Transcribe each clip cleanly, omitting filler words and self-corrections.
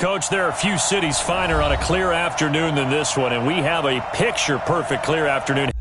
Coach, there are a few cities finer on a clear afternoon than this one, and we have a picture-perfect clear afternoon.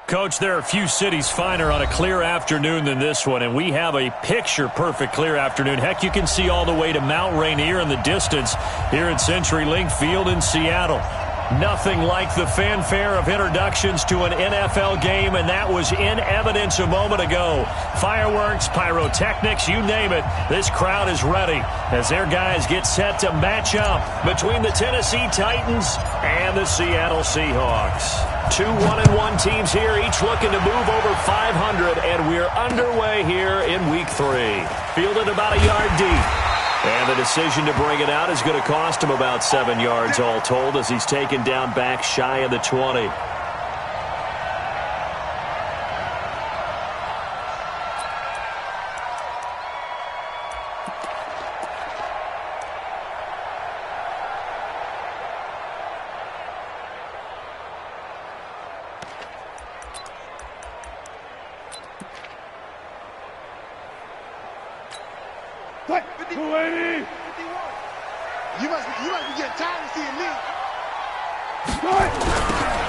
Coach, there are a few cities finer on a clear afternoon than this one, and we have a picture-perfect clear afternoon. Heck, you can see all the way to Mount Rainier in the distance here at CenturyLink Field in Seattle. Nothing like the fanfare of introductions to an NFL game, and that was in evidence a moment ago. Fireworks, pyrotechnics, you name it. This crowd is ready as their guys get set to match up between the Tennessee Titans and the Seattle Seahawks. Two 1-1 teams here, each looking to move over 500, and we're underway here in Week 3. Fielded about a yard deep. And the decision to bring it out is going to cost him about 7 yards all told as he's taken down back shy of the 20.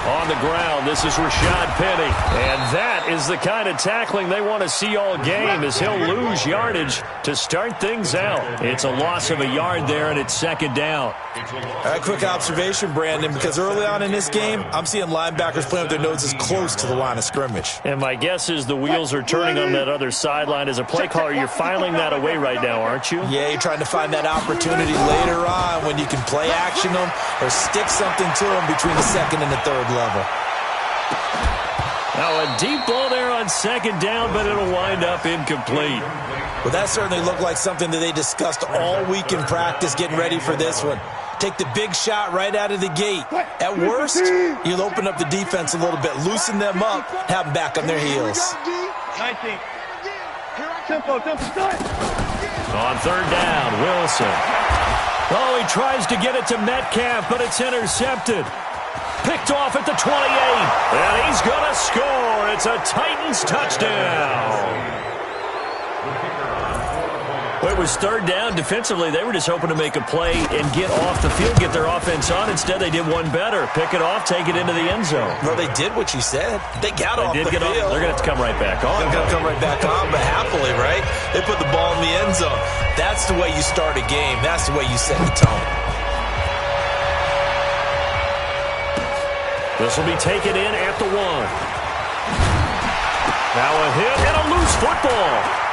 On the ground, this is Rashad Penny. And that is the kind of tackling they want to see all game as he'll lose yardage to start things out. It's a loss of a yard there, and it's second down. A quick observation, Brandon, because early on in this game, I'm seeing linebackers playing with their noses close to the line of scrimmage. And my guess is the wheels are turning on that other sideline. As a play caller, you're filing that away right now, aren't you? Yeah, you're trying to find that opportunity later on when you can play action them or stick something to them between the second and the third level. Now a deep ball there on second down, but it'll wind up incomplete. Well, that certainly looked like something that they discussed all week in practice getting ready for this one. Take the big shot right out of the gate. At worst, you'll open up the defense a little bit, loosen them up, have them back on their heels. 19. Tempo. On third down, Wilson. Oh, he tries to get it to Metcalf, but it's intercepted. Picked off at the 28. And he's going to score. It's a Titans touchdown. Well, it was third down. Defensively, they were just hoping to make a play and get off the field, get their offense on. Instead, they did one better. Pick it off, take it into the end zone. Well, they did what you said. They got off the field. They're going to have to come right back on. They're going to come right back on, but happily, right? They put the ball in the end zone. That's the way you start a game. That's the way you set the tone. This will be taken in at the 1. Now a hit and a loose football.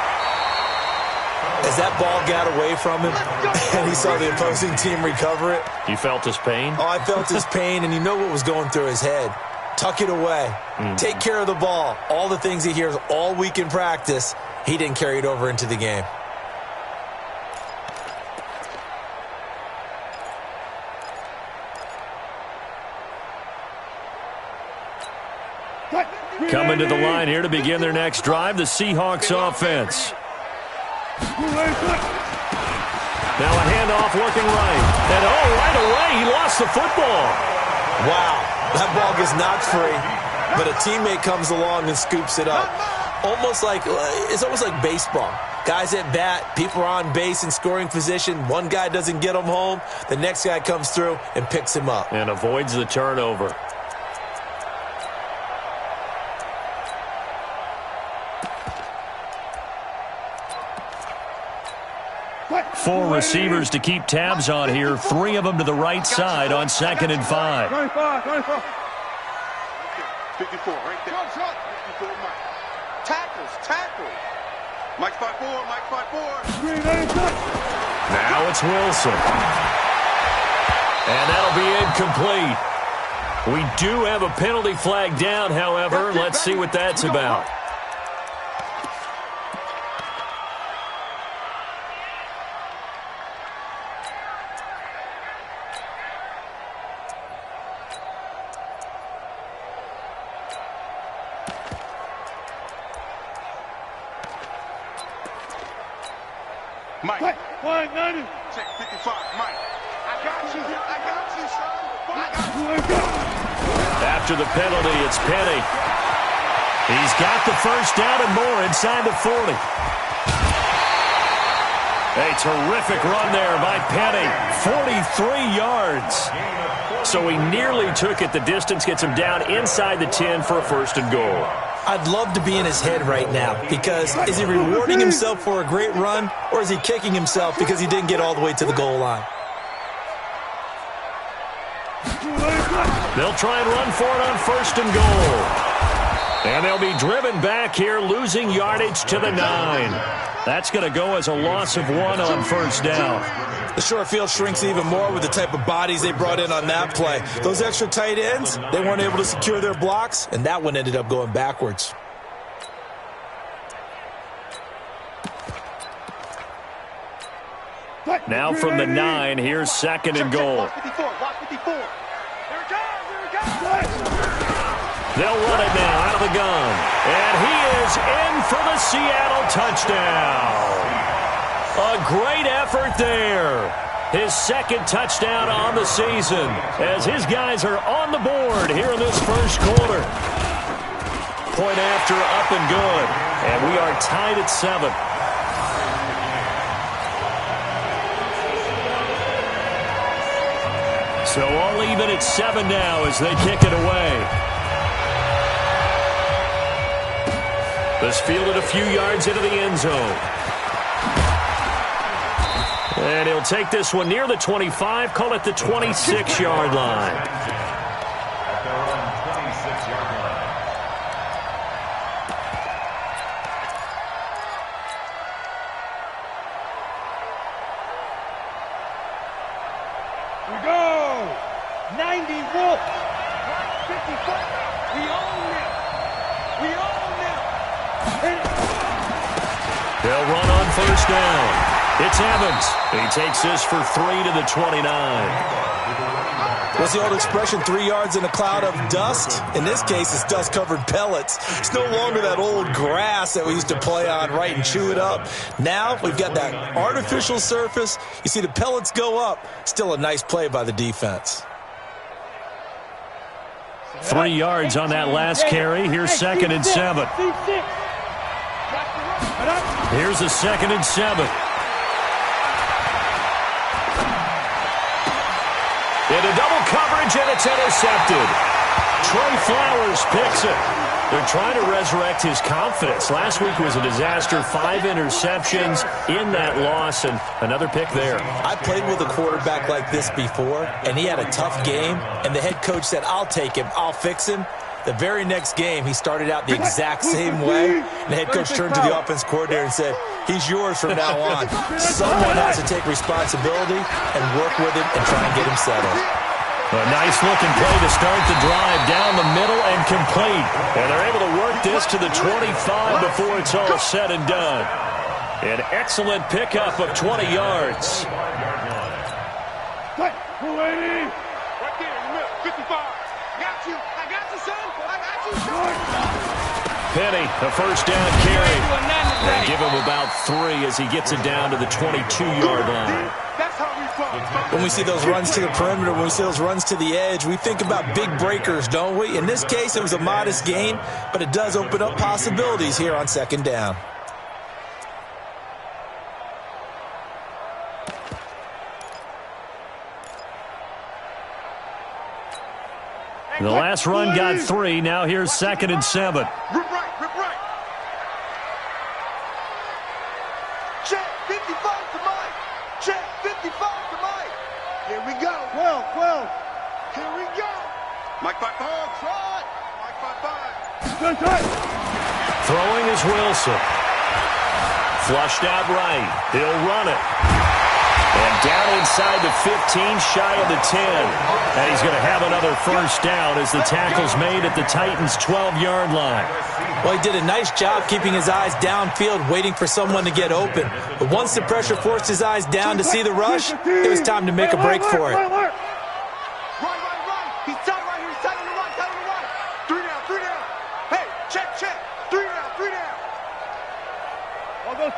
As that ball got away from him and he saw the opposing team recover it. You felt his pain? Oh, I felt his pain, and you know what was going through his head. Tuck it away. Take care of the ball. All the things he hears all week in practice, he didn't carry it over into the game. Coming to the line here to begin their next drive, the Seahawks offense. Now a handoff looking right. And right away, he lost the football. Wow, that ball gets knocked free, but a teammate comes along and scoops it up. It's almost like baseball. Guys at bat, people are on base in scoring position. One guy doesn't get him home. The next guy comes through and picks him up. And avoids the turnover. Four receivers to keep tabs on here. 3 of them to the right side on 2nd and 5. 24. 54 right there. 54, Mike. Tackles. Mike 5-4. Now it's Wilson. And that'll be incomplete. We do have a penalty flag down, however. Let's see what that's about. Mike. 190. Check 55, Mike. I got you, son. After the penalty, it's Penny. He's got the first down and more inside the 40. A terrific run there by Penny. 43 yards. So he nearly took it the distance, gets him down inside the 10 for a 1st and goal. I'd love to be in his head right now, because is he rewarding himself for a great run, or is he kicking himself because he didn't get all the way to the goal line? They'll try and run for it on 1st and goal. And they'll be driven back here, losing yardage to the 9. That's going to go as a loss of 1 on 1st down. The short field shrinks even more with the type of bodies they brought in on that play. Those extra tight ends, they weren't able to secure their blocks, and that one ended up going backwards. Now from the 9, here's 2nd and goal. Watch 54. They'll run it now out of the gun. And he is in for the Seattle touchdown. A great effort there. His 2nd touchdown on the season as his guys are on the board here in this 1st quarter. Point after up and good. And we are tied at 7. So all even at 7 now as they kick it away. This fielded a few yards into the end zone. And he'll take this one near the 25, call it the 26-yard line. We go. 90 Wolf. 54. We own it. We own it. They'll run on first down. It's Evans. He takes this for 3 to the 29. What's the old expression, 3 yards in a cloud of dust? In this case, it's dust-covered pellets. It's no longer that old grass that we used to play on, right, and chew it up. Now we've got that artificial surface. You see the pellets go up. Still a nice play by the defense. 3 yards on that last carry. Here's 2nd and 7. Here's a 2nd and 7. Into double coverage, and it's intercepted. Trey Flowers picks it. They're trying to resurrect his confidence. Last week was a disaster. 5 interceptions in that loss, and another pick there. I played with a quarterback like this before, and he had a tough game, and the head coach said, I'll take him, I'll fix him. The very next game, he started out the exact same way. And the head coach turned to the offense coordinator and said, he's yours from now on. Someone has to take responsibility and work with him and try and get him settled. A nice-looking play to start the drive down the middle and complete. And they're able to work this to the 25 before it's all said and done. An excellent pickup of 20 yards. Right there, 55. Got you. I got you, son. I got you, son. Penny, a first down carry. They give him about 3 as he gets it down to the 22-yard line. That's how we fought. When we see those runs to the perimeter, when we see those runs to the edge, we think about big breakers, don't we? In this case, it was a modest gain, but it does open up possibilities here on 2nd down. The last run got 3. Now here's 2nd and 7. Rip right, rip right. Check 55 to Mike. Check 55 to Mike. Here we go. 12. Here we go. Mike 5-5. Try. Mike 5-5. Good. Throwing is Wilson. Flushed out right. He'll run it. And down inside the 15, shy of the 10. And he's going to have another first down as the tackle's made at the Titans' 12-yard line. Well, he did a nice job keeping his eyes downfield, waiting for someone to get open. But once the pressure forced his eyes down to see the rush, it was time to make a break for it. Right. He's tight right here. He's tight on the right. 3 down. Hey, check. 3 down. All go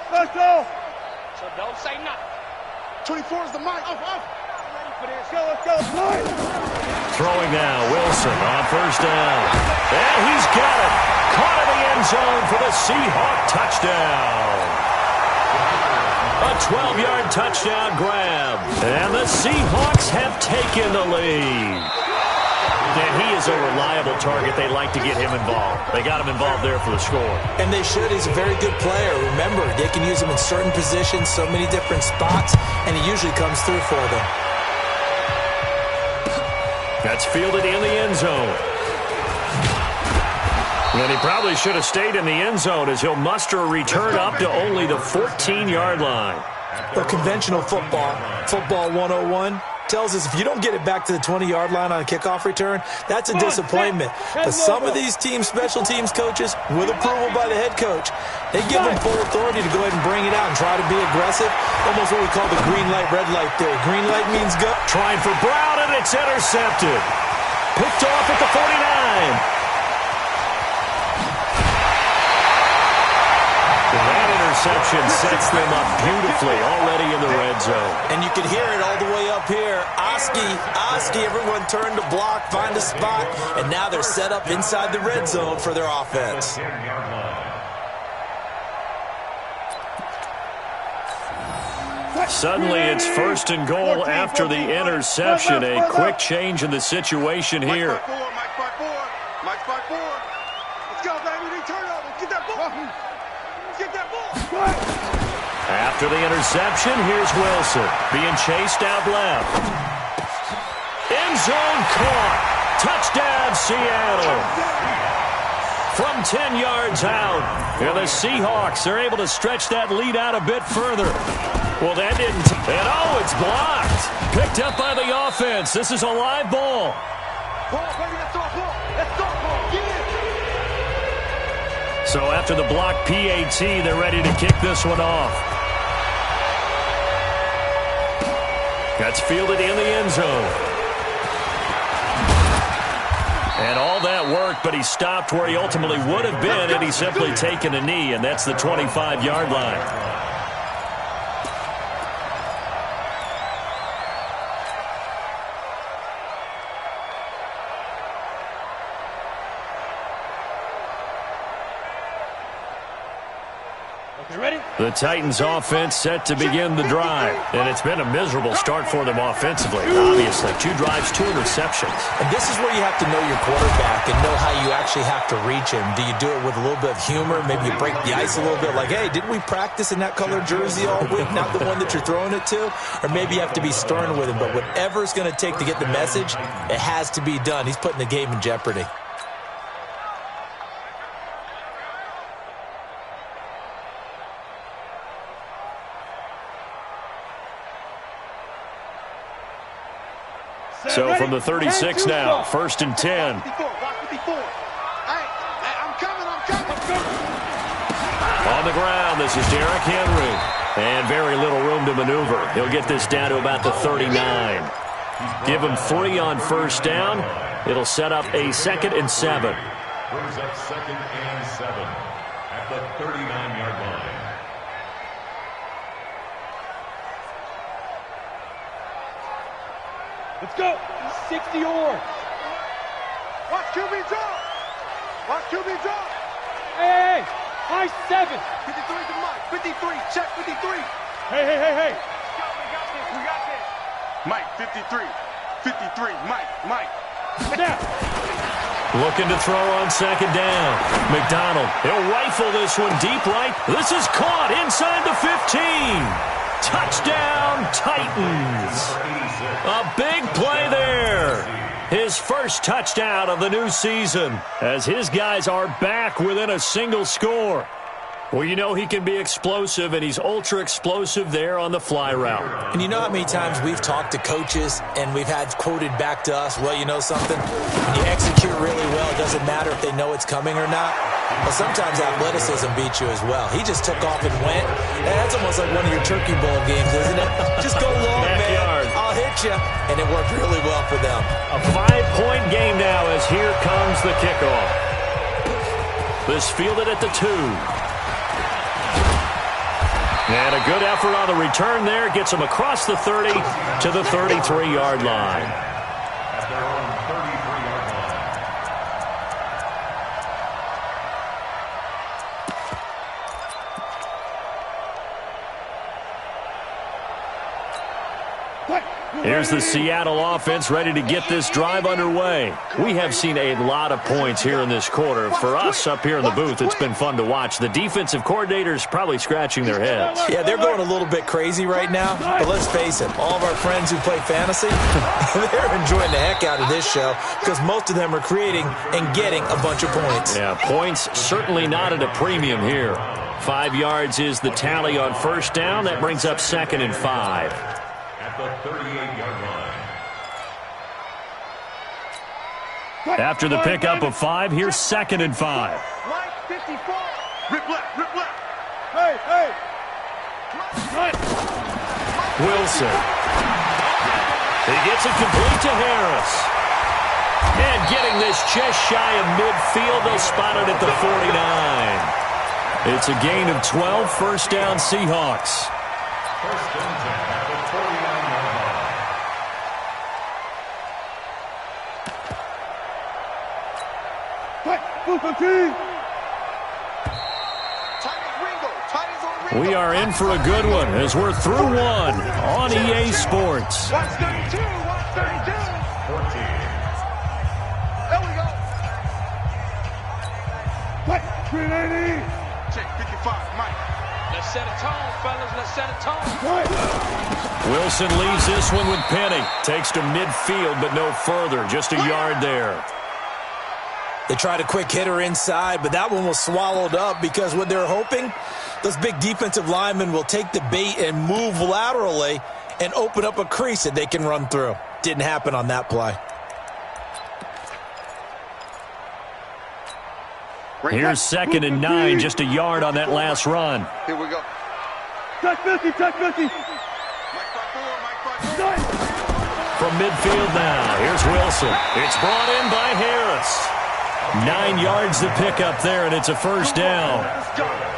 special. So don't say nothing. 24 is the mic. Off. Ready for this. Let's go. Throwing now, Wilson on first down. And he's got it. Caught in the end zone for the Seahawk touchdown. A 12-yard touchdown grab. And the Seahawks have taken the lead. And he is a reliable target. They like to get him involved. They got him involved there for the score. And they should. He's a very good player. Remember, they can use him in certain positions, so many different spots, and he usually comes through for them. That's fielded in the end zone. And he probably should have stayed in the end zone as he'll muster a return up to only the 14-yard line. Well, conventional football 101, tells us if you don't get it back to the 20-yard line on a kickoff return, that's a disappointment. But some of these special teams coaches, with approval by the head coach, they give them full authority to go ahead and bring it out and try to be aggressive, almost what we call the green light, red light theory. Green light means go. Trying for Brown, and it's intercepted. Picked off at the 49. That interception sets them up beautifully already in the red zone. And you can hear it all the way up here. Oski, everyone turned to block, find a spot, and now they're set up inside the red zone for their offense. Suddenly it's 1st and goal after the interception. A quick change in the situation here. Mike 5-4. Let's go, baby. They turn over. Get that ball. Get that ball. After the interception, here's Wilson being chased out left. End zone caught. Touchdown, Seattle. From 10 yards out. And the Seahawks are able to stretch that lead out a bit further. Well, that didn't. And oh, it's blocked. Picked up by the offense. This is a live ball. Ball, baby, that's our ball. That's our ball. Yeah. So after the block PAT, they're ready to kick this one off. That's fielded in the end zone. And all that worked, but he stopped where he ultimately would have been had he simply taken a knee, and that's the 25-yard line. The Titans offense set to begin the drive, and it's been a miserable start for them offensively. Obviously, 2 drives, 2 interceptions. And this is where you have to know your quarterback and know how you actually have to reach him. Do you do it with a little bit of humor? Maybe you break the ice a little bit like, hey, didn't we practice in that color jersey all week, not the one that you're throwing it to? Or maybe you have to be stern with him, but whatever it's going to take to get the message, it has to be done. He's putting the game in jeopardy. So from the 36 now, 1st and 10. I'm coming. On the ground, this is Derrick Henry. And very little room to maneuver. He'll get this down to about the 39. Give him 3 on 1st down. It'll set up a 2nd and 7. Brings up 2nd and 7 at the 39-yard line. Let's go. 60 or. Watch QB drop. Hey. High 7. 53 to Mike. 53. Check 53. Hey. We got this. Mike, 53. 53. Mike. Now. Looking to throw on 2nd down. McDonald, he'll rifle this one deep right. This is caught inside the 15. Touchdown, Titans. A big play there. His first touchdown of the new season as his guys are back within a single score. Well, you know he can be explosive, and he's ultra-explosive there on the fly route. And you know how many times we've talked to coaches and we've had quoted back to us, well, you know something? When you execute really well, it doesn't matter if they know it's coming or not. Well, sometimes athleticism beats you as well. He just took off and went. And that's almost like one of your Turkey Bowl games, isn't it? Just go long, man. I'll hit you. And it worked really well for them. A 5-point game now as here comes the kickoff. This fielded at the 2. And a good effort on the return there. Gets him across the 30 to the 33-yard line. At their own 33-yard What? Here's the Seattle offense ready to get this drive underway. We have seen a lot of points here in this quarter. For us up here in the booth, it's been fun to watch. The defensive coordinators probably scratching their heads. Yeah, they're going a little bit crazy right now, but let's face it, all of our friends who play fantasy, they're enjoying the heck out of this show because most of them are creating and getting a bunch of points. Yeah, points certainly not at a premium here. 5 yards is the tally on 1st down. That brings up 2nd and 5. at the 38-yard line. After the pickup of 5, here's 2nd and 5. Mike, 54. Rip left. Hey. Wilson. He gets it complete to Harris. And getting this just shy of midfield, they'll spot it at the 49. It's a gain of 12, 1st down Seahawks. 1st and 10 at the 49-yard line. We are in for a good one as we're through one on EA Sports. Watch 32. 14. There we go. 380. Check 55, Mike. Let's set a tone, fellas. Let's set a tone. Wilson leaves this one with Penny. Takes to midfield, but no further. Just a yard there. They tried a quick hitter inside, but that one was swallowed up because what they're hoping, those big defensive linemen will take the bait and move laterally and open up a crease that they can run through. Didn't happen on that play. Here's 2nd and 9, just a yard on that last run. Here we go. Touch 50, touch 50. Mike 5-4, Mike 5-4. From midfield now, here's Wilson. It's brought in by Harris. 9 yards to pick up there, and it's a first down.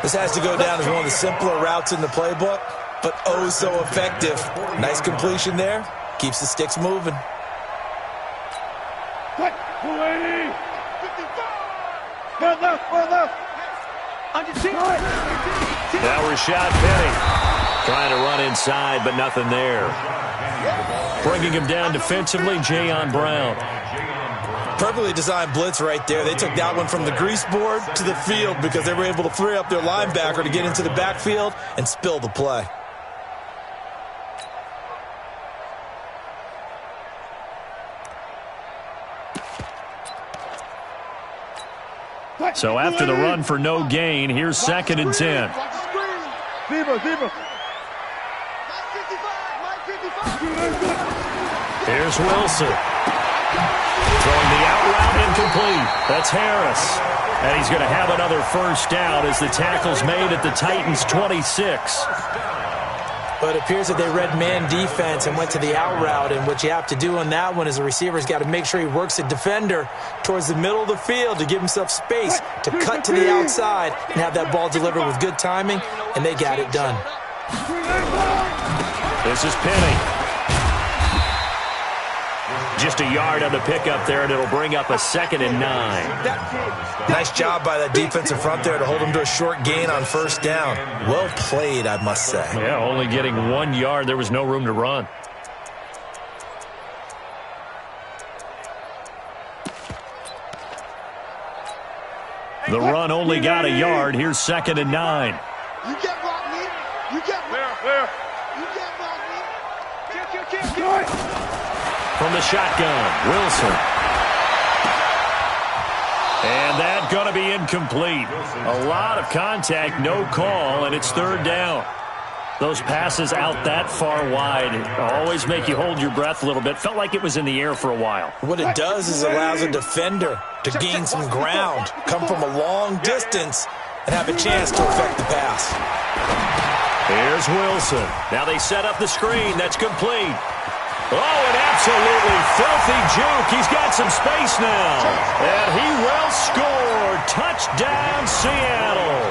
This has to go down as one of the simpler routes in the playbook, but oh so effective. Nice completion there. Keeps the sticks moving. Touch 280. One left, one left. Now Rashad Penny trying to run inside, but nothing there. Bringing him down defensively, Jayon Brown. Perfectly designed blitz right there. They took that one from the grease board to the field because they were able to free up their linebacker to get into the backfield and spill the play. So after the run for no gain, here's 2nd and 10. Zebra, zebra. Here's Wilson. Throwing the out route incomplete. That's Harris. And he's going to have another first down as the tackle's made at the Titans' 26. But it appears that they read man defense and went to the out route, and what you have to do on that one is the receiver's got to make sure he works the defender towards the middle of the field to give himself space to cut to the outside and have that ball delivered with good timing, and they got it done. This is Penny. Just a yard on the pickup there, and it'll bring up a 2nd and 9. Nice job by that defensive front there to hold him to a short gain on first down. Well played, I must say. Yeah, only getting 1 yard. There was no room to run. The run only got a yard. Here's 2nd and 9. You get Rodney. You get Where? You get Rodney. Kick. From the shotgun, Wilson. And that's going to be incomplete. A lot of contact, no call, and it's 3rd down. Those passes out that far wide always make you hold your breath a little bit. Felt like it was in the air for a while. What it does is allows a defender to gain some ground, come from a long distance, and have a chance to affect the pass. Here's Wilson. Now they set up the screen. That's complete. Oh, an absolutely filthy juke. He's got some space now. And he will score. Touchdown, Seattle.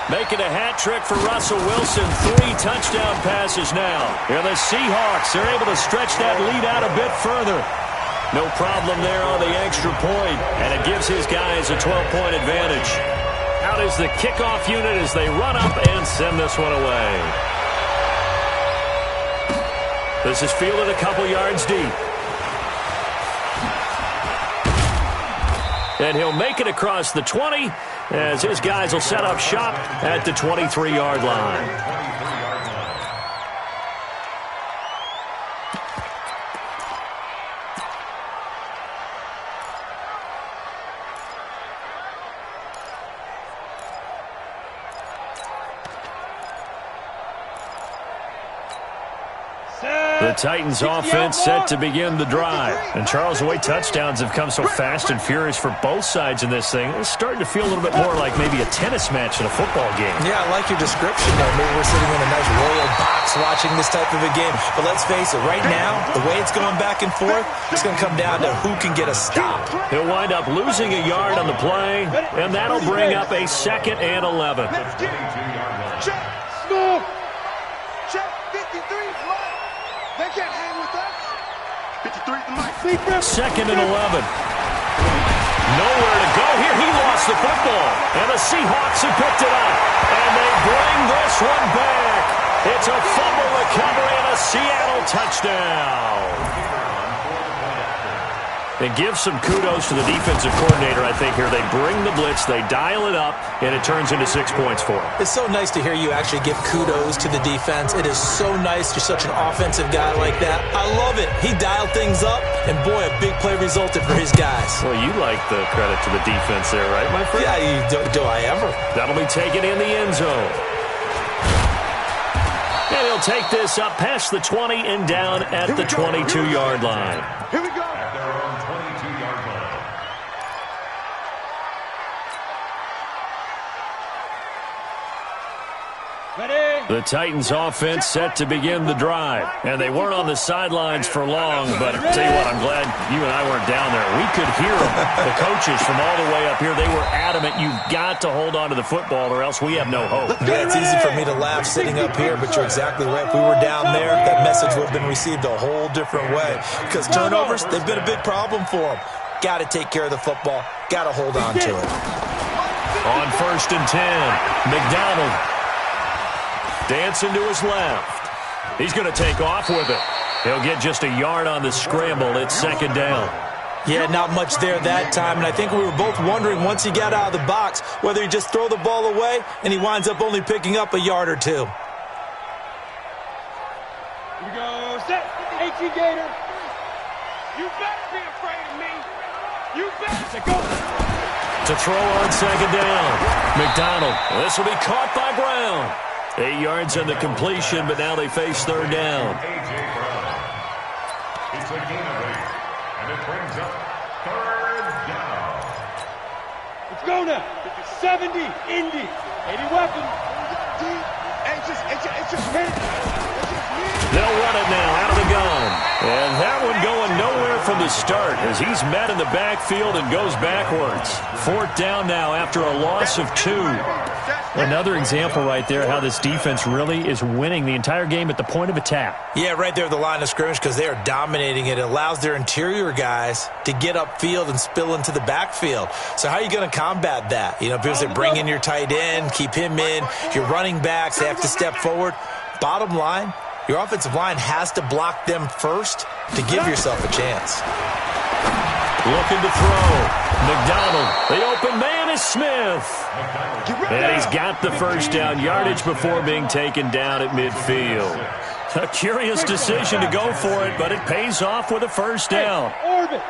Making a hat trick for Russell Wilson. 3 touchdown passes now. And the Seahawks are able to stretch that lead out a bit further. No problem there on the extra point. And it gives his guys a 12-point advantage. Out is the kickoff unit as they run up and send this one away. This is fielded a couple yards deep. And he'll make it across the 20 as his guys will set up shop at the 23-yard line. The Titans offense set to begin the drive. And Charles, the way touchdowns have come so fast and furious for both sides in this thing, it's starting to feel a little bit more like maybe a tennis match in a football game. Yeah, I like your description there. Maybe we're sitting in a nice royal box watching this type of a game. But let's face it, right now, the way it's going back and forth, it's going to come down to who can get a stop. He'll wind up losing a yard on the play, and that'll bring up a 2nd and 11. Let's get it. Check. Snoop. Check. 53. They can't hang with us. 53 to Mike. 2nd and 11. Nowhere to go here. He lost the football. And the Seahawks have picked it up. And they bring this one back. It's a fumble recovery and a Seattle touchdown. And give some kudos to the defensive coordinator, I think, here. They bring the blitz, they dial it up, and it turns into 6 points for them. It's so nice to hear you actually give kudos to the defense. It is so nice. You're such an offensive guy like that. I love it. He dialed things up, and boy, a big play resulted for his guys. Well, you like the credit to the defense there, right, my friend? Yeah, do I ever? That'll be taken in the end zone. And he'll take this up past the 20 and down at the 22-yard line. Here we go. At their own 22-yard line. The Titans offense set to begin the drive. And they weren't on the sidelines for long, but I'll tell you what, I'm glad you and I weren't down there. We could hear them. The coaches from all the way up here, they were adamant, you've got to hold on to the football or else we have no hope. Yeah, it's easy for me to laugh sitting up here, but you're exactly right. If we were down there, that message would have been received a whole different way. Because turnovers, they've been a big problem for them. Got to take care of the football. Got to hold on to it. On 1st and 10, McDonald dancing to his left. He's going to take off with it. He'll get just a yard on the scramble. It's 2nd down. Yeah, not much there that time, and I think we were both wondering once he got out of the box whether he just throw the ball away and he winds up only picking up a yard or two. Here we go. Set. 18 Gator. You better be afraid of me. You better Go. To throw on 2nd down. McDonald. This will be caught by Brown. 8 yards on the completion, but now they face 3rd down. A.J. Brown. It's a gain of 8, and it brings up 3rd down. Let's go now. 70. Indy. 80 weapon. They'll run it now out of the gun. And that one going nowhere from the start as he's met in the backfield and goes backwards. 4th down now after a loss of 2. Another example right there how this defense really is winning the entire game at the point of attack. Yeah, right there at the line of scrimmage because they are dominating it. It allows their interior guys to get upfield and spill into the backfield. So how are you going to combat that? You know, people say bring in your tight end, keep him in. Your running backs, they have to step forward. Bottom line, your offensive line has to block them first to give yourself a chance. Looking to throw. McDonald. The open man is Smith. And he's got the 1st down yardage before being taken down at midfield. A curious decision to go for it, but it pays off with a 1st down. Orbit.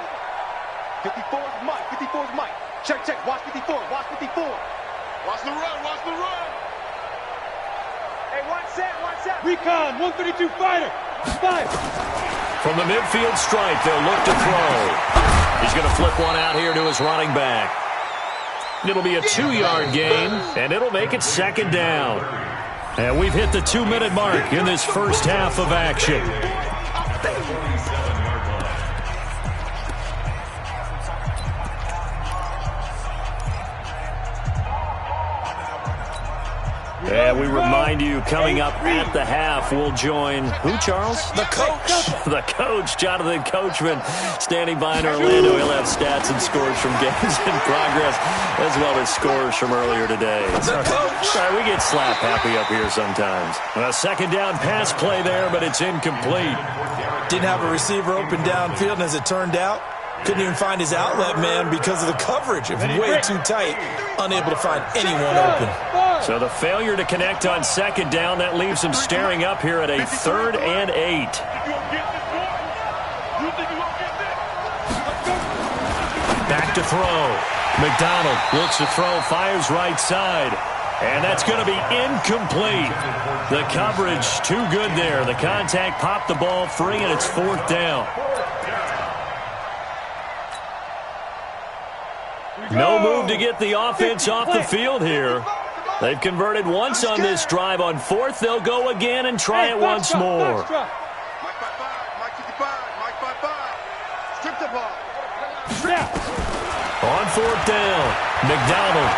54's Mike. 54's Mike. Check, check. Watch 54. Watch 54. Watch the run. Watch the run. Hey, one set. One set. Recon. 132 fighter. 5. From the midfield stripe, they'll look to throw. He's going to flip one out here to his running back. It'll be a 2-yard gain, and it'll make it 2nd down. And we've hit the 2-minute mark in this first half of action. And we remind you, coming up at the half, we'll join who, Charles? The coach. The coach, Jonathan Coachman, standing by in Orlando. He'll have stats and scores from games in progress, as well as scores from earlier today. The coach. All right, we get slap happy up here sometimes. A 2nd down pass play there, but it's incomplete. Didn't have a receiver open downfield, and as it turned out, couldn't even find his outlet man because of the coverage. It was way too tight, unable to find anyone open. So the failure to connect on 2nd down, that leaves him staring up here at a 3rd and 8. Back to throw. McDonald looks to throw, fires right side. And that's going to be incomplete. The coverage too good there. The contact popped the ball free, and it's 4th down. No move to get the offense off the field here. They've converted once on this drive. On 4th, they'll go again and try it once more. Mike 55, Mike 55, Mike 55. Strip the ball. On 4th down, McDonald.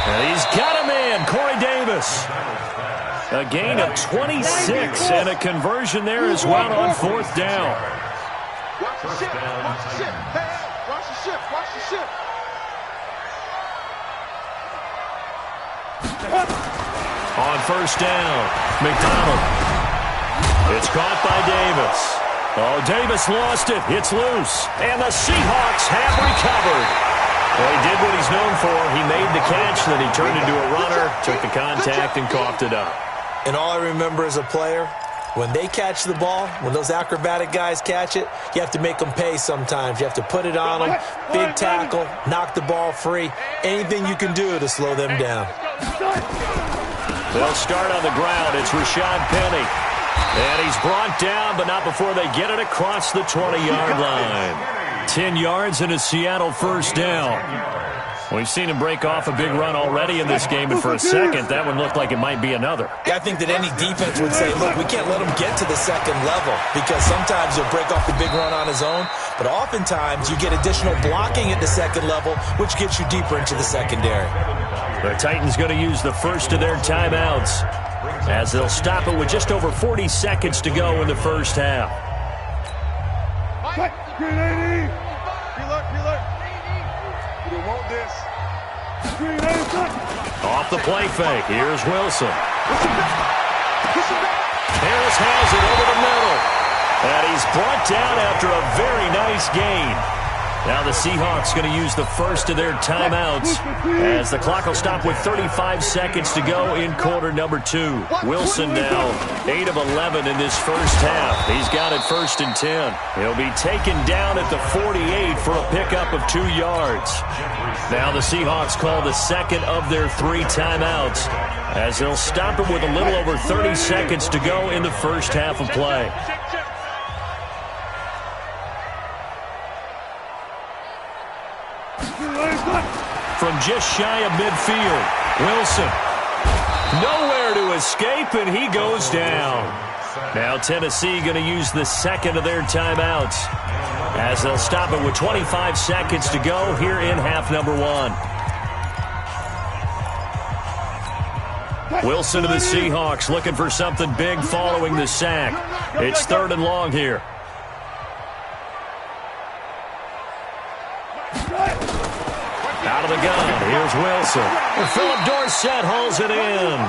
And he's got a man, Corey Davis. A gain of 26 and a conversion there as well on 4th down. Watch the ship. Watch the ship. Hey, watch the ship. Watch the ship. On 1st down, McDonald. It's caught by Davis. Oh, Davis lost it. It's loose. And the Seahawks have recovered. Well, he did what he's known for. He made the catch, then he turned into a runner, took the contact, and coughed it up. And all I remember as a player, when they catch the ball, when those acrobatic guys catch it, you have to make them pay sometimes. You have to put it on them, big tackle, knock the ball free, anything you can do to slow them down. They'll start on the ground. It's Rashad Penny. And he's brought down, but not before they get it across the 20-yard line. 10 yards and a Seattle first down. We've seen him break off a big run already in this game, and for a second, that one looked like it might be another. I think that any defense would say, look, we can't let him get to the second level, because sometimes he'll break off the big run on his own, but oftentimes you get additional blocking at the second level, which gets you deeper into the secondary. The Titans going to use the first of their timeouts, as they'll stop it with just over 40 seconds to go in the first half. Off the play fake. Here's Wilson. Harris has it over the middle. And he's brought down after a very nice gain. Now the Seahawks going to use the first of their timeouts, as the clock will stop with 35 seconds to go in quarter number 2. Wilson now 8 of 11 in this first half. He's got it 1st and 10. He'll be taken down at the 48 for a pickup of 2 yards. Now the Seahawks call the second of their 3 timeouts, as they'll stop it with a little over 30 seconds to go in the first half of play. From just shy of midfield, Wilson. Nowhere to escape, and he goes down. Now Tennessee going to use the second of their timeouts, as they'll stop it with 25 seconds to go here in half number 1. Wilson to the Seahawks, looking for something big following the sack. It's 3rd and long here. Out of the gun, here's Wilson. And Philip Dorsett hauls it in.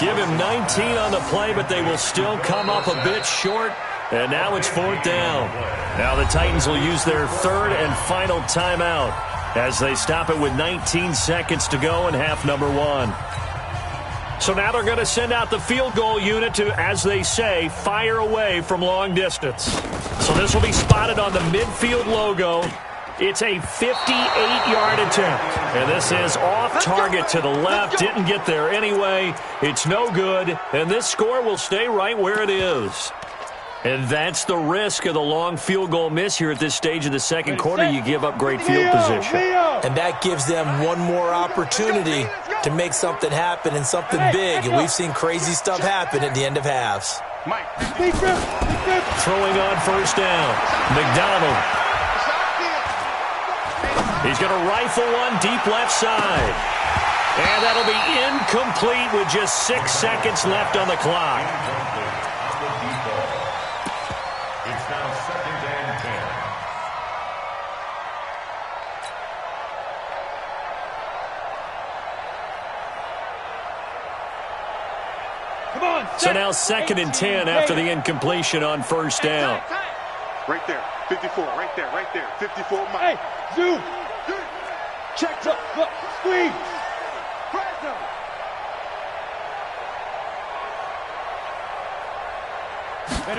Give him 19 on the play, but they will still come up a bit short. And now it's 4th down. Now the Titans will use their 3rd and final timeout, as they stop it with 19 seconds to go in half number 1. So now they're going to send out the field goal unit to, as they say, fire away from long distance. So this will be spotted on the midfield logo. It's a 58-yard attempt, and this is off target to the left. Didn't get there anyway. It's no good, and this score will stay right where it is. And that's the risk of the long field goal miss here at this stage of the second quarter. You give up great field position. And that gives them one more opportunity to make something happen and something big. And we've seen crazy stuff happen at the end of halves. Throwing on first down, McDonald. He's going to rifle one deep left side. And that'll be incomplete with just 6 seconds left on the clock. It's now 2nd and 10. Come on. So now 2nd and 10 after the incompletion on first down. Right there, 54, right there, 54, Mike. Hey, zoom. Check, look, squeeze.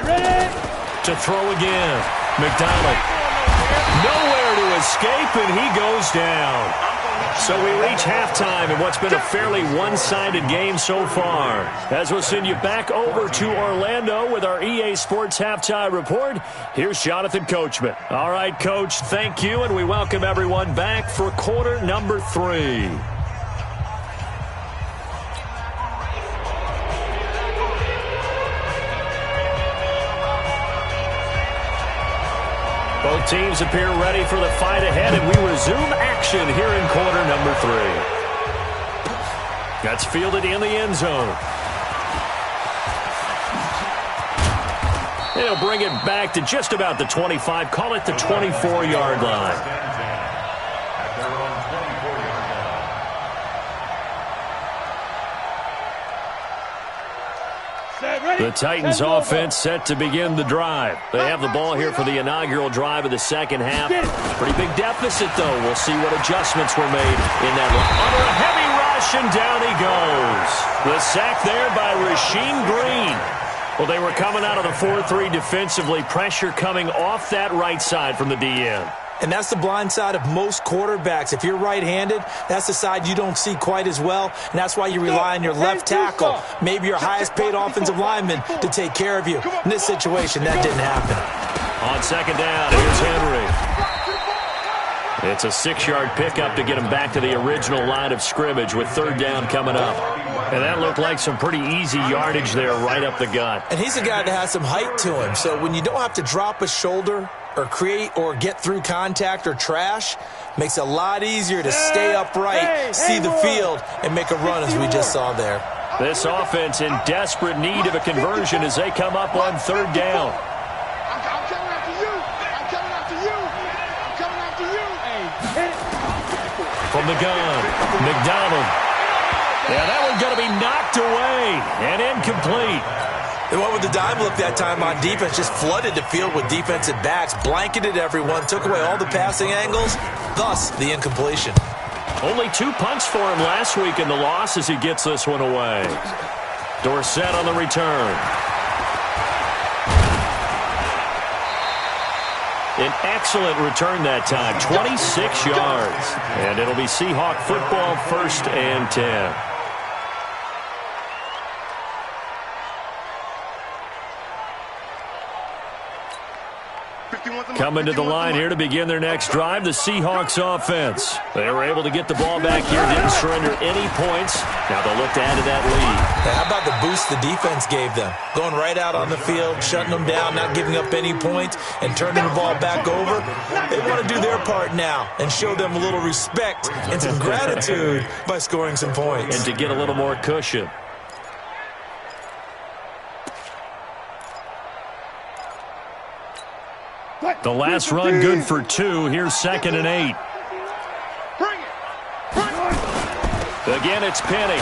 Ready? To throw again, McDonald. Nowhere to escape, and he goes down. So we reach halftime in what's been a fairly one-sided game so far. As we'll send you back over to Orlando with our EA Sports Halftime Report, here's Jonathan Coachman. All right, Coach, thank you, and we welcome everyone back for quarter number 3. Both teams appear ready for the fight ahead, and we resume action here in quarter number 3. That's fielded in the end zone. They'll bring it back to just about the 25, call it the 24-yard line. Set, ready. The Titans offense set to begin the drive. They have the ball here for the inaugural drive of the second half. Pretty big deficit, though. We'll see what adjustments were made in that one. Under a heavy rush, and down he goes. The sack there by Rasheem Green. Well, they were coming out of the 4-3 defensively. Pressure coming off that right side from the DN. And that's the blind side of most quarterbacks. If you're right-handed, that's the side you don't see quite as well, and that's why you rely on your left tackle, maybe your highest-paid offensive lineman, to take care of you. In this situation, that didn't happen. On second down, here's Henry. It's a 6-yard pickup to get him back to the original line of scrimmage with third down coming up. And that looked like some pretty easy yardage there right up the gut. And he's a guy that has some height to him, so when you don't have to drop a shoulder or create or get through contact or trash, makes it a lot easier to stay upright, see the field, and make a run as we just saw there. This offense in desperate need of a conversion as they come up on third down. I'm coming after you. I'm coming after you. I'm coming after you. Hey, From the gun, McDonald. Yeah, that one's going to be knocked away and incomplete. They went with the dime look that time on defense, just flooded the field with defensive backs, blanketed everyone, took away all the passing angles, thus the incompletion. Only 2 punts for him last week in the loss as he gets this one away. Dorsett on the return. An excellent return that time, 26 yards. And it'll be Seahawk football, 1st and 10. Coming to the line here to begin their next drive, the Seahawks offense. They were able to get the ball back here, didn't surrender any points. Now they'll look to add to that lead. Now, how about the boost the defense gave them? Going right out on the field, shutting them down, not giving up any points, and turning the ball back over. They want to do their part now and show them a little respect and some gratitude by scoring some points. And to get a little more cushion. The last run good for 2. Here's 2nd and 8. bring it. Again, it's Penny.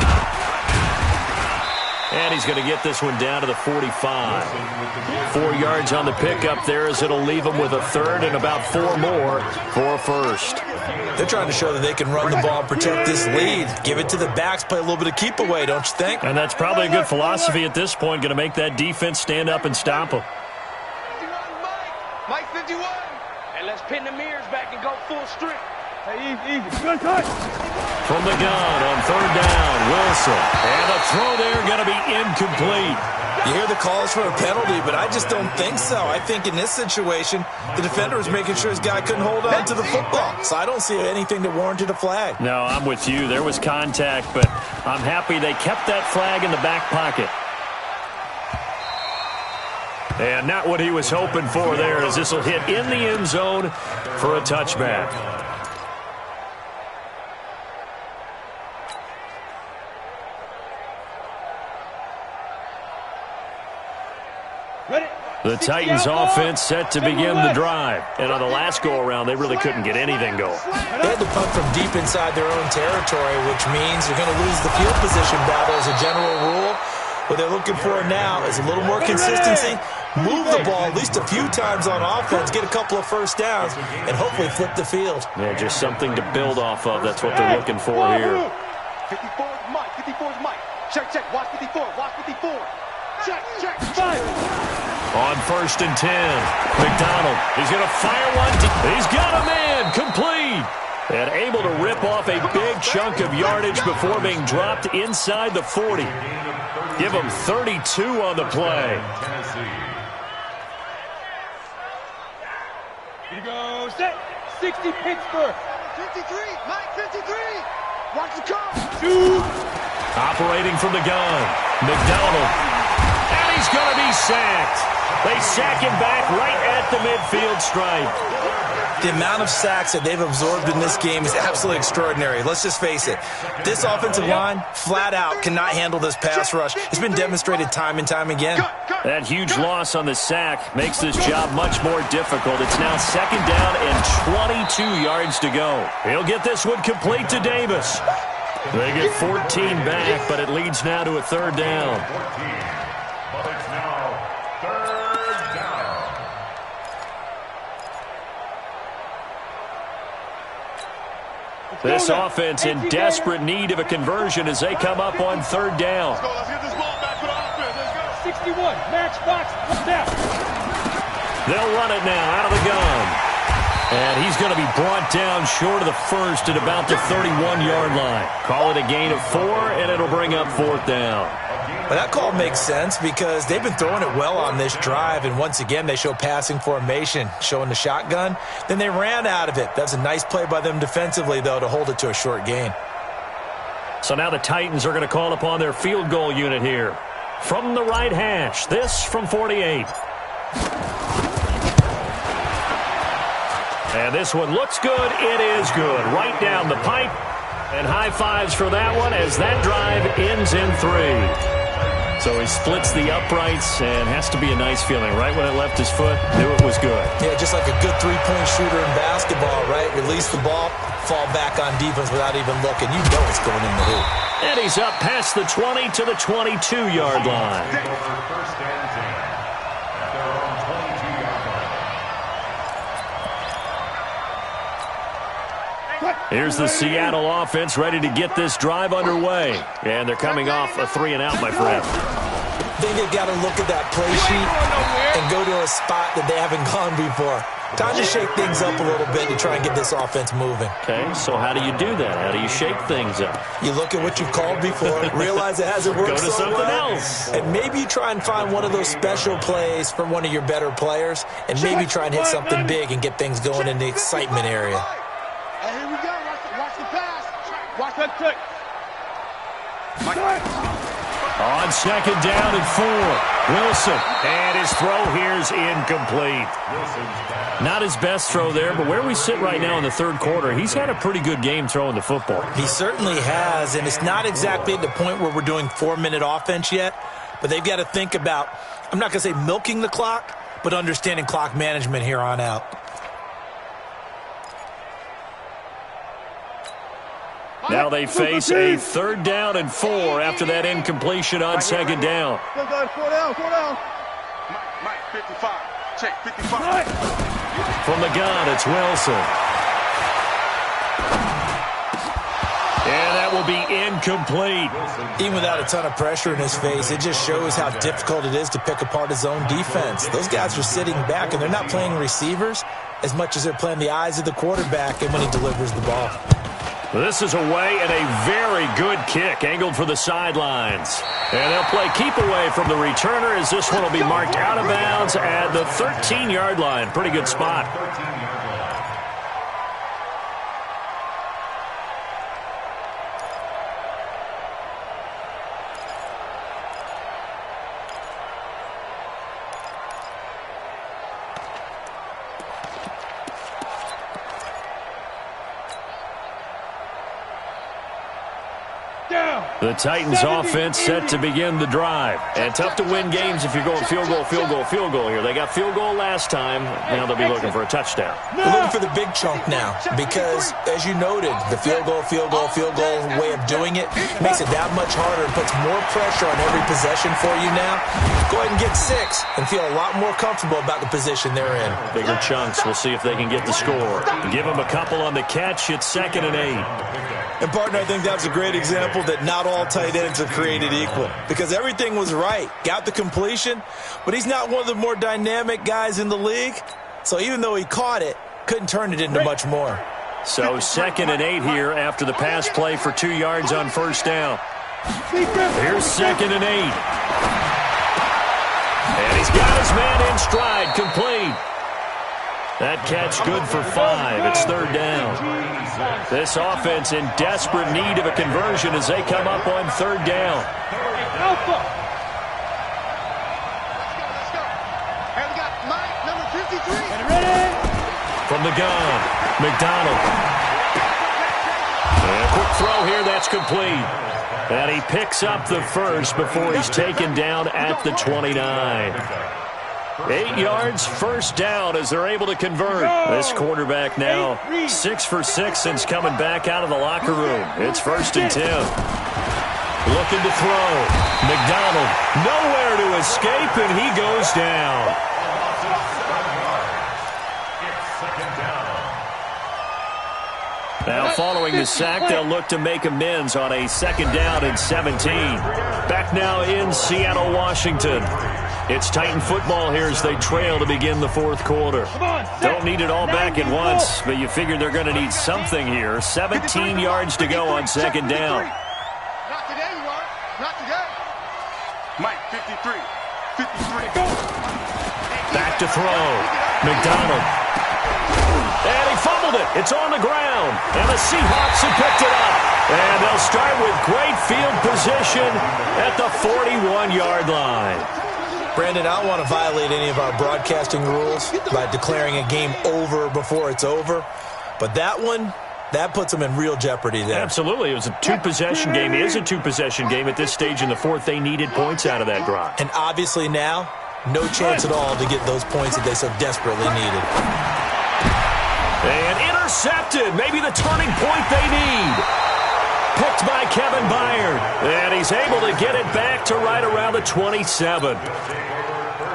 And he's going to get this one down to the 45. 4 yards on the pickup there as it'll leave him with a third and about 4 more for a first. They're trying to show that they can run the ball and protect this lead. Give it to the backs, play a little bit of keep away, don't you think? And that's probably a good philosophy at this point, going to make that defense stand up and stop him. Mike 51. And let's pin the mirrors back and go full strength. Hey, easy. Good touch. From the gun on third down, Wilson. And the throw there going to be incomplete. You hear the calls for a penalty, but I just don't think so. I think in this situation, the defender was making sure his guy couldn't hold on to the football. So I don't see anything that warranted a flag. No, I'm with you. There was contact, but I'm happy they kept that flag in the back pocket. And not what he was hoping for there, as this will hit in the end zone for a touchback. The Titans offense set to begin the drive. And on the last go-around, they really couldn't get anything going. They had to punt from deep inside their own territory, which means they're going to lose the field position battle as a general rule. What they're looking for now is a little more consistency, move the ball at least a few times on offense, get a couple of first downs, and hopefully flip the field. Yeah, just something to build off of. That's what they're looking for here. 54's Mike. 54's Mike. Check, check. Watch 54. Watch 54. Check, check. 5. On 1st and 10, McDonald. He's going to fire one. He's got him in. Complete. And able to rip off a big chunk of yardage before being dropped inside the 40. Give him 32 on the play. Here we go. Set. 60 Pittsburgh. 53. Mike 53. Watch the call. 2. Operating from the gun, McDonald. And he's going to be sacked. They sack him back right at the midfield stripe. The amount of sacks that they've absorbed in this game is absolutely extraordinary. Let's just face it. This offensive line, flat out, cannot handle this pass rush. It's been demonstrated time and time again. That huge loss on the sack makes this job much more difficult. It's now 2nd down and 22 yards to go. He'll get this one complete to Davis. They get 14 back, but it leads now to a third down. This offense in desperate need of a conversion as they come up on third down. Let's get this ball back for the offense. Let's go. 61, match box, snap. They'll run it now out of the gun. And he's going to be brought down short of the first at about the 31-yard line. Call it a gain of 4, and it'll bring up fourth down. Well, that call makes sense because they've been throwing it well on this drive, and once again they show passing formation, showing the shotgun. Then they ran out of it. That's a nice play by them defensively, though, to hold it to a short gain. So now the Titans are going to call upon their field goal unit here. From the right hash, this from 48. And this one looks good. It is good. Right down the pipe. And high fives for that one as that drive ends in 3. So he splits the uprights and has to be a nice feeling. Right when it left his foot, knew it was good. Yeah, just like a good three-point shooter in basketball, right? Release the ball, fall back on defense without even looking. You know it's going in the hoop. And he's up past the 20 to the 22-yard line. First and 10 at their own 22-yard line. Here's the Seattle offense ready to get this drive underway. And they're coming off a 3-and-out, my friend. I think they've got to look at that play sheet and go to a spot that they haven't gone before. Time to shake things up a little bit to try and get this offense moving. Okay, so how do you do that? How do you shake things up? You look at what you've called before, realize it hasn't worked Go to so something well, else. and maybe you try and find one of those special plays from one of your better players, and maybe try and hit something big and get things going in the excitement area. Hey, here we go. Watch the pass. Watch that trick. On second down and 4, Wilson. And his throw here's incomplete. Not his best throw there, but where we sit right now in the third quarter, he's had a pretty good game throwing the football. He certainly has, and it's not exactly at the point where we're doing 4-minute offense yet, but they've got to think about, I'm not going to say milking the clock, but understanding clock management here on out. Now they face a third down and 4 after that incompletion on second down. Go down. Mike, 55. Check, 55. From the gun, it's Wilson. And that will be incomplete. Even without a ton of pressure in his face, it just shows how difficult it is to pick apart his own defense. Those guys are sitting back, and they're not playing receivers as much as they're playing the eyes of the quarterback and when he delivers the ball. This is away and a very good kick angled for the sidelines. And they'll play keep away from the returner as this one will be marked out of bounds at the 13-yard line. Pretty good spot. The Titans offense set to begin the drive. And tough to win games if you're going field goal here. They got field goal last time. Now they'll be looking for a touchdown. They're looking for the big chunk now because, as you noted, the field goal way of doing it makes it that much harder and puts more pressure on every possession for you now. Go ahead and get 6 and feel a lot more comfortable about the position they're in. Bigger chunks. We'll see if they can get the score. Give them a couple on the catch. It's 2nd and 8. And, partner, I think that's a great example that not all tight ends are created equal because everything was right. Got the completion, but he's not one of the more dynamic guys in the league. So even though he caught it, couldn't turn it into much more. So 2nd and 8 here after the pass play for 2 yards on first down. Here's 2nd and 8. And he's got his man in stride, complete. That catch good for 5. It's 3rd down. This offense in desperate need of a conversion as they come up on 3rd down. Alpha. Let's go. Hey, we got Mike, number 53. Ready? From the gun, McDonald. And a quick throw here, that's complete. And he picks up the first before he's taken down at the 29. 8 yards, first down as they're able to convert. This quarterback now 6 for 6 since coming back out of the locker room. It's 1st and 10. Looking to throw. McDonald nowhere to escape, and he goes down. Now following the sack, they'll look to make amends on a 2nd down and 17. Back now in Seattle, Washington. It's Titan football here as they trail to begin the 4th quarter. Don't need it all back at once, but you figure they're going to need something here. 17 yards to go on 2nd down. Not today, you are. Not today. Mike, 53. 53. Go. Back to throw. McDonald. And he fumbled it. It's on the ground. And the Seahawks have picked it up. And they'll start with great field position at the 41-yard line. Brandon, I don't want to violate any of our broadcasting rules by declaring a game over before it's over. But that one, that puts them in real jeopardy there. Absolutely. It was a 2-possession game. It is a 2-possession game at this stage in the 4th. They needed points out of that drive. And obviously now, no chance at all to get those points that they so desperately needed. And intercepted. Maybe the turning point they need. Picked by Kevin Byard. And he's able to get it back to right around the 27.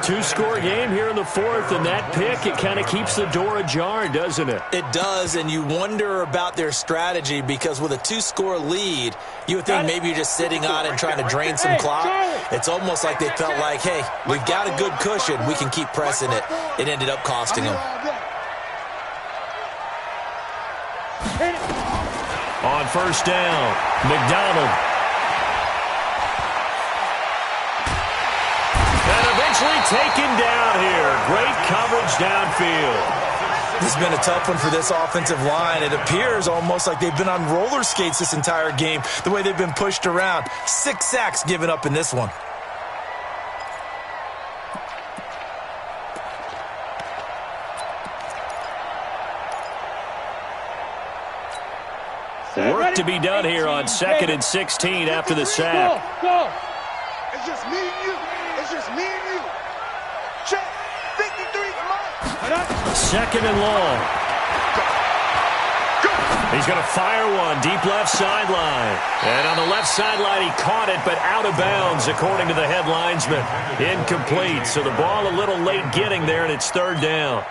2-score game here in the 4th, and that pick, it kind of keeps the door ajar, doesn't it? It does, and you wonder about their strategy because with a 2-score lead, you would think maybe you're just sitting on it and trying to drain some clock. It's almost like they felt like, hey, we've got a good cushion. We can keep pressing it. It ended up costing them. On 1st down, McDonald. And eventually taken down here. Great coverage downfield. This has been a tough one for this offensive line. It appears almost like they've been on roller skates this entire game, the way they've been pushed around. 6 sacks given up in this one. Work to be done here on 2nd and 16 after the sack. Go. It's just me and you. It's just me and you. Check. 53, Mike. 2nd and long. He's going to fire one deep left sideline. And on the left sideline, he caught it, but out of bounds, according to the head linesman. Incomplete. So the ball a little late getting there, and it's 3rd down.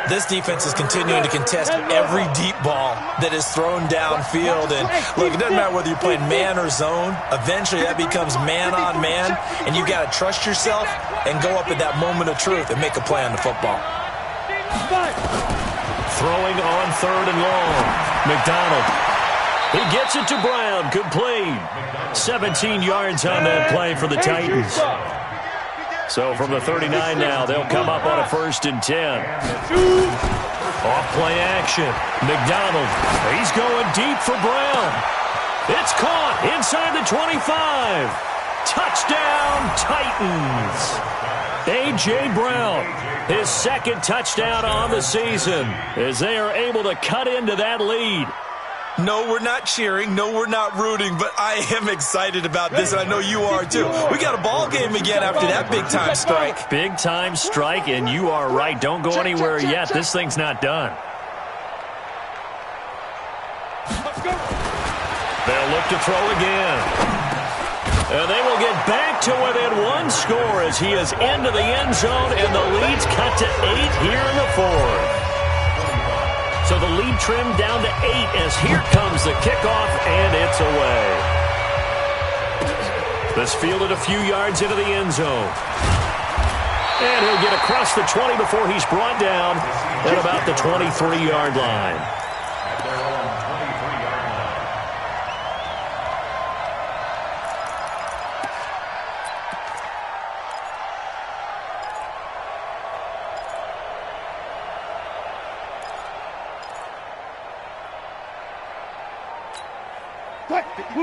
This defense is continuing to contest every deep ball that is thrown downfield. And look, it doesn't matter whether you're playing man or zone. Eventually, that becomes man on man, and you've got to trust yourself and go up at that moment of truth and make a play on the football. Throwing on 3rd and long. McDonald. He gets it to Brown. Complete. 17 yards on that play for the Titans. So from the 39 now, they'll come up on a 1st and 10. Off play action. McDonald. He's going deep for Brown. It's caught inside the 25. Touchdown, Titans. A.J. Brown, his 2nd touchdown on the season as they are able to cut into that lead. No, we're not cheering. No, we're not rooting, but I am excited about this, and I know you are too. We got a ball game again after that big-time strike. Big-time strike, and you are right. Don't go anywhere yet. This thing's not done. They'll look to throw again. And they will get back to within 1 score as he is into the end zone, and the lead's cut to 8 here in the 4th. So the lead trimmed down to 8 as here comes the kickoff, and it's away. This fielded a few yards into the end zone. And he'll get across the 20 before he's brought down at about the 23-yard line.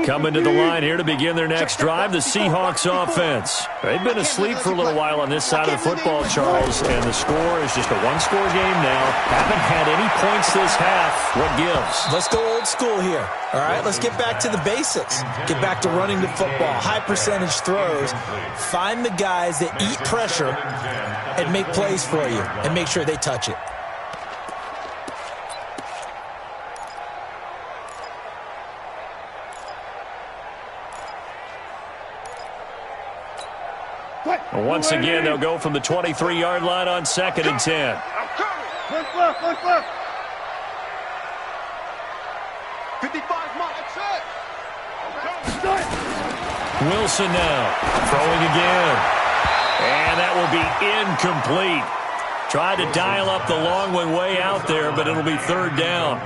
Coming to the line here to begin their next drive, the Seahawks offense. They've been asleep for a little while on this side of the football, Charles, and the score is just a 1-score game now. Haven't had any points this half. What gives? Let's go old school here. All right, let's get back to the basics. Get back to running the football, high percentage throws. Find the guys that eat pressure and make plays for you and make sure they touch it. Once again, they'll go from the 23-yard line on 2nd and 10. Wilson now throwing again. And that will be incomplete. Tried to dial up the long way out there, but it'll be third down.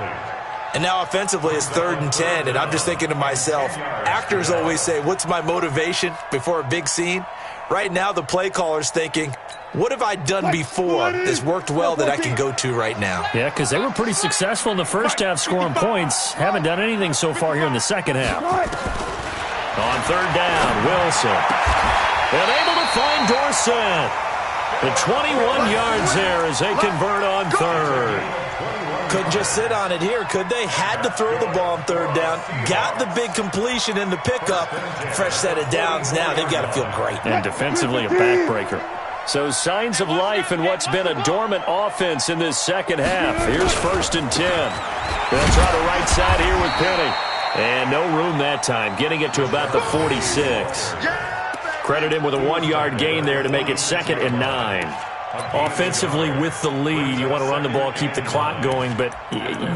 And now offensively it's 3rd and 10, and I'm just thinking to myself, actors always say, what's my motivation before a big scene? Right now the play caller's thinking, what have I done before that's worked well that I can go to right now? Yeah, because they were pretty successful in the first half scoring points. Haven't done anything so far here in the second half. On third down, Wilson. And able to find Dorsett. The 21 yards there as they convert on third. Couldn't just sit on it here, could they? Had to throw the ball on third down. Got the big completion in the pickup. Fresh set of downs now. They've got to feel great. And defensively a backbreaker. So signs of life in what's been a dormant offense in this second half. Here's 1st and 10. They'll try the right side here with Penny. And no room that time, getting it to about the 46. Credit him with a 1-yard gain there to make it 2nd and 9. Offensively with the lead, you want to run the ball, keep the clock going, but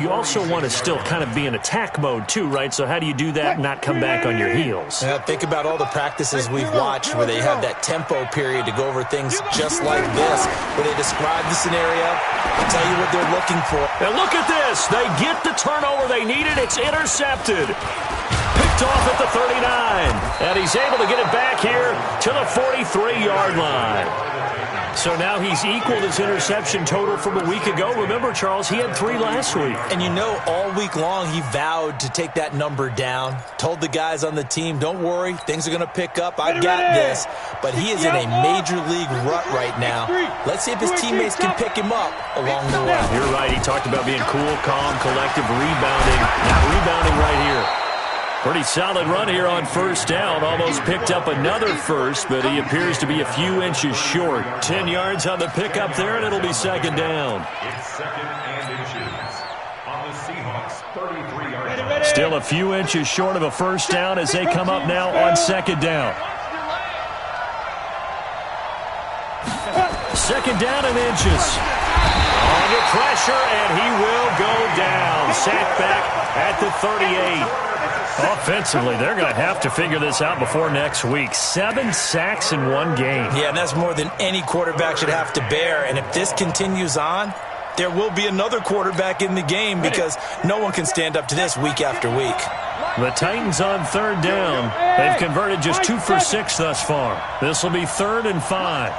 you also want to still kind of be in attack mode too, right? So how do you do that and not come back on your heels? Yeah, think about all the practices we've watched where they have that tempo period to go over things just like this, where they describe the scenario, tell you what they're looking for. And look at this. They get the turnover they needed. It's intercepted. Picked off at the 39. And he's able to get it back here to the 43-yard line. So now he's equaled his interception total from a week ago. Remember, Charles, he had 3 last week. And you know, all week long he vowed to take that number down. Told the guys on the team, don't worry, things are going to pick up. I've got this. But he is in a major league rut right now. Let's see if his teammates can pick him up along the way. You're right. He talked about being cool, calm, collective, rebounding. Not rebounding right here. Pretty solid run here on 1st down. Almost picked up another first, but he appears to be a few inches short. 10 yards on the pickup there, and it'll be 2nd down. It's 2nd and inches on the Seahawks' 33-yard line. Still a few inches short of a 1st down as they come up now on 2nd down. 2nd down and inches. Under pressure, and he will go down. Sacked back at the 38. Offensively, they're going to have to figure this out before next week. 7 sacks in 1 game. Yeah, and that's more than any quarterback should have to bear. And if this continues on, there will be another quarterback in the game because no one can stand up to this week after week. The Titans on 3rd down. They've converted just 2 for 6 thus far. This will be 3rd and 5.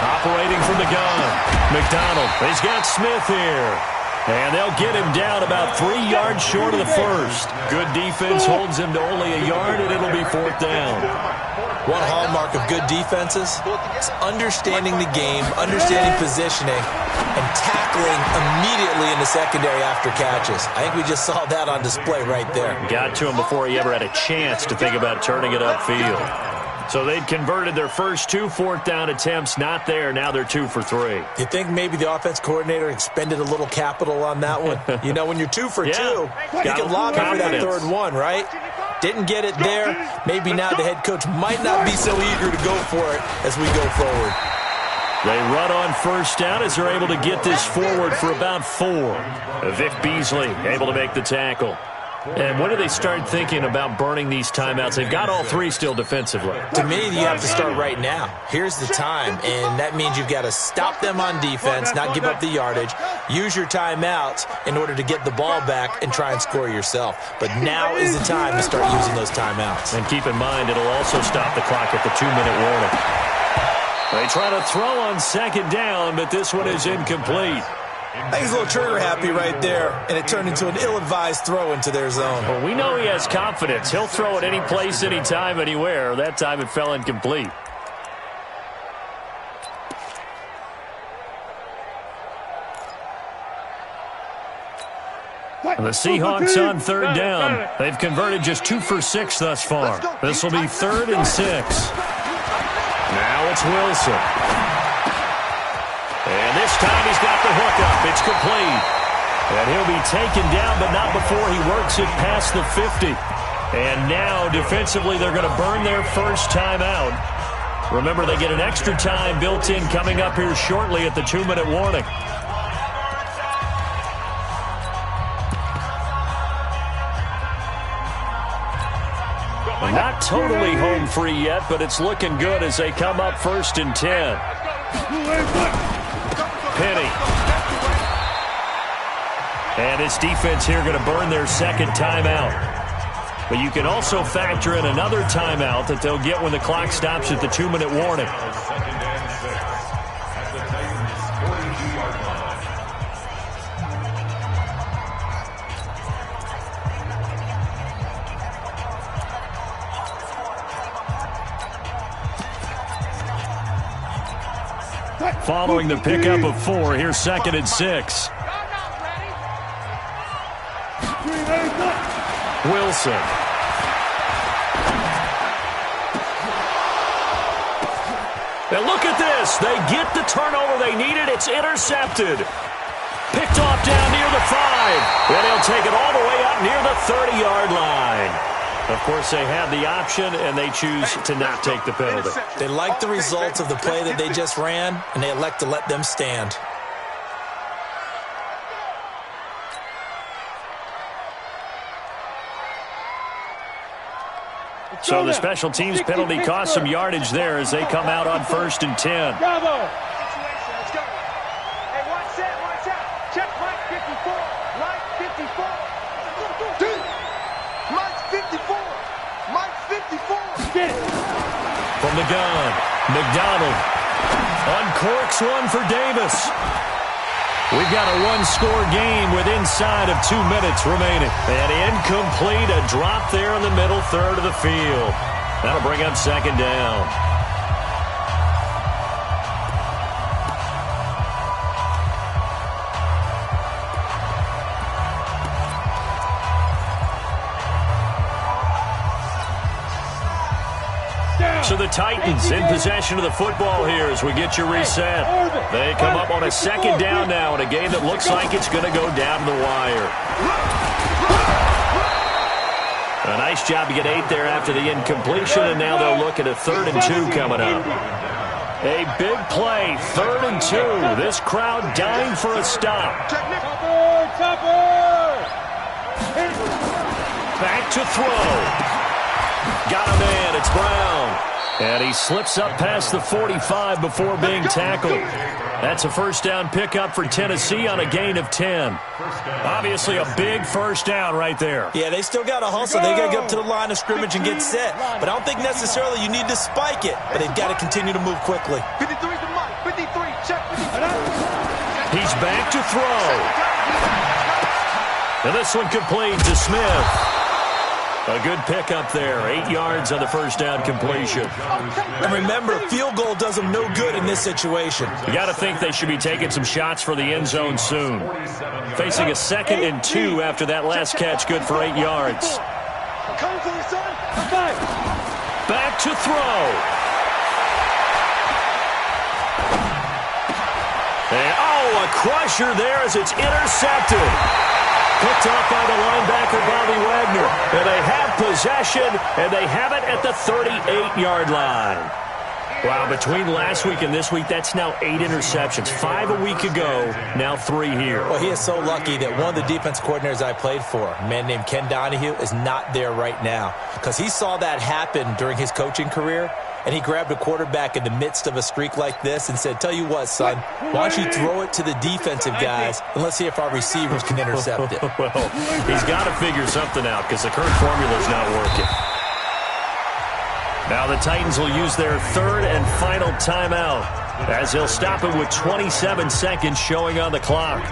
Operating from the gun. McDonald. He's got Smith here. And they'll get him down about 3 yards short of the first. Good defense holds him to only a yard, and it'll be 4th down. One hallmark of good defenses is understanding the game, understanding positioning, and tackling immediately in the secondary after catches. I think we just saw that on display right there. Got to him before he ever had a chance to think about turning it upfield. So they'd converted their first 2 4th down attempts. Not there. Now they're 2 for 3. You think maybe the offense coordinator expended a little capital on that one? You know, when you're 2 for 2, you can lobby for that 3rd one, right? Didn't get it there. Maybe now the head coach might not be so eager to go for it as we go forward. They run on 1st down as they're able to get this forward for about 4. Vic Beasley able to make the tackle. And when do they start thinking about burning these timeouts? They've got all 3 still defensively. To me, you have to start right now. Here's the time, and that means you've got to stop them on defense, not give up the yardage, use your timeouts in order to get the ball back and try and score yourself. But now is the time to start using those timeouts. And keep in mind, it'll also stop the clock at the 2-minute warning. They try to throw on 2nd down, but this one is incomplete. I think he's a little trigger happy right there, and it turned into an ill-advised throw into their zone. Well, we know he has confidence. He'll throw it any place, anytime, anywhere. That time it fell incomplete. The Seahawks on 3rd down. They've converted just 2 for 6 thus far. This will be 3rd and 6. Now it's Wilson. And this time he's got the hookup. It's complete. And he'll be taken down, but not before he works it past the 50. And now, defensively, they're going to burn their first time out. Remember, they get an extra time built in coming up here shortly at the 2-minute warning. Not totally home free yet, but it's looking good as they come up 1st and 10. Penny. And this defense here going to burn their second timeout. But you can also factor in another timeout that they'll get when the clock stops at the 2-minute warning. Following the pickup of 4, here's 2nd and 6. Wilson. And look at this. They get the turnover they needed. It's intercepted. Picked off down near the 5. And he'll take it all the way up near the 30-yard line. Of course, they had the option, and they choose to not take the penalty. They like the results of the play that they just ran, and they elect to let them stand. So the special teams penalty cost some yardage there as they come out on 1st and 10. Bravo! Let's go. Hey, watch out. Check Mike 54. Mike 54. Mike 54. Mike 54. Get it. From the gun, McDonald uncorks one for Davis. We've got a one-score game with inside of 2 minutes remaining. And incomplete, a drop there in the middle third of the field. That'll bring up 2nd down. So the Titans in possession of the football here as we get you reset. They come up on a 2nd down now in a game that looks like it's going to go down the wire. A nice job to get 8 there after the incompletion, and now they'll look at a 3rd and 2 coming up. A big play, 3rd and 2. This crowd dying for a stop. Back to throw. Got a man, it's Brown. And he slips up past the 45 before being tackled. That's a 1st down pickup for Tennessee on a gain of 10. Obviously a big 1st down right there. Yeah, they still got to hustle. They got to get up to the line of scrimmage and get set. But I don't think necessarily you need to spike it. But they've got to continue to move quickly. 53 to Mike. 53. Check. 53. He's back to throw. And this one complete to Smith. A good pickup there. 8 yards on the 1st down completion. And remember, field goal does them no good in this situation. You got to think they should be taking some shots for the end zone soon. Facing a 2nd and 2 after that last catch, good for 8 yards. Back to throw. And, a crusher there as it's intercepted. Picked off by the linebacker, Bobby Wagner. And they have possession, and they have it at the 38-yard line. Wow, between last week and this week, that's now 8 interceptions. 5 a week ago, now 3 here. Well, he is so lucky that one of the defense coordinators I played for, a man named Ken Donahue, is not there right now. Because he saw that happen during his coaching career, and he grabbed a quarterback in the midst of a streak like this and said, tell you what, son, why don't you throw it to the defensive guys, and let's see if our receivers can intercept it. Well, he's got to figure something out because the current formula is not working. Now the Titans will use their 3rd and final timeout as they'll stop it with 27 seconds showing on the clock.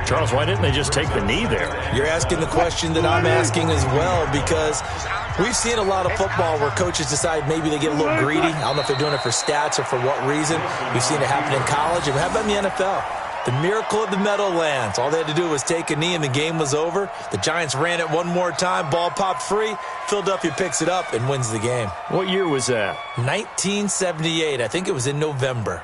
Charles, why didn't they just take the knee there? You're asking the question that I'm asking as well, because we've seen a lot of football where coaches decide maybe they get a little greedy. I don't know if they're doing it for stats or for what reason. We've seen it happen in college. And how about in the NFL? The miracle of the Meadowlands. All they had to do was take a knee and the game was over. The Giants ran it one more time. Ball popped free. Philadelphia picks it up and wins the game. What year was that? 1978. I think it was in November.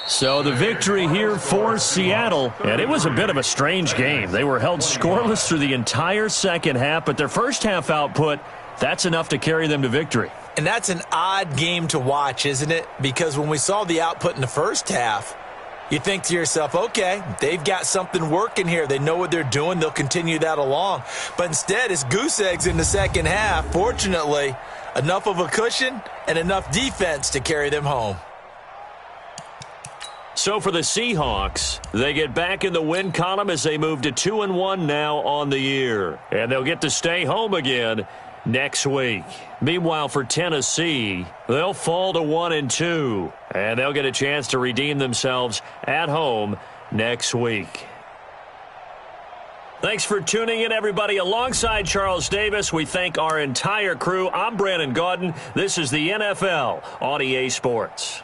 So the victory here for Seattle, and it was a bit of a strange game. They were held scoreless through the entire second half, but their first half output That's enough to carry them to victory. And that's an odd game to watch, isn't it? Because when we saw the output in the first half, you think to yourself, okay, they've got something working here. They know what they're doing. They'll continue that along. But instead, it's goose eggs in the second half. Fortunately, enough of a cushion and enough defense to carry them home. So for the Seahawks, they get back in the win column as they move to 2-1 now on the year. And they'll get to stay home again next week. Meanwhile, for Tennessee, they'll fall to 1-2, and they'll get a chance to redeem themselves at home next week. Thanks for tuning in, everybody. Alongside Charles Davis, we thank our entire crew. I'm Brandon Gaudin. This is the NFL on EA Sports.